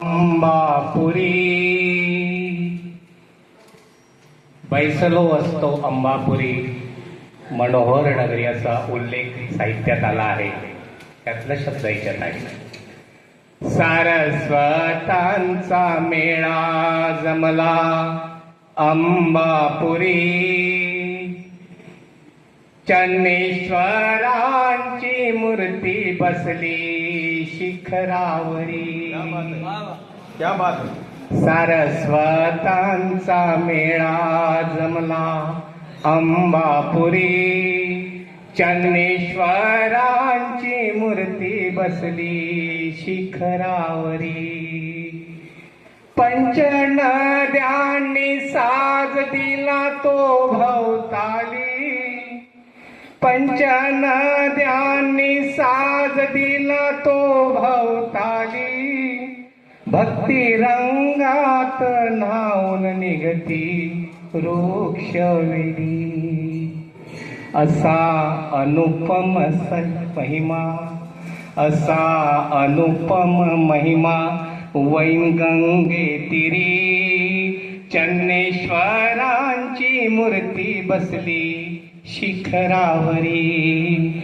अंबापुरी बैसलो असतो अंबापुरी मनोहर नगरी असा उल्लेख साहित्यात आला आहे. त्यातला शब्द याच्यात आहे. सारस्वतांचा मेळा जमला अंबापुरी, चन्नेश्वरांची मूर्ती बसली शिखरावरी. क्या बात. सारस्वतांचा मेळा जमला अंबापुरी, चन्नेश्वरांची मूर्ती बसली शिखरावरी. पंचनद्यांनी साज दिला तो भवताली, पंचनद्यांनी साज दिला तो भवताली. भक्ती रंगात न्हाऊन निघती वृक्षवेली. असा अनुपम महिमा, असा अनुपम महिमा वैनगंगे तीरी. चन्नेश्वरांची मूर्ती बसली शिखरावरी.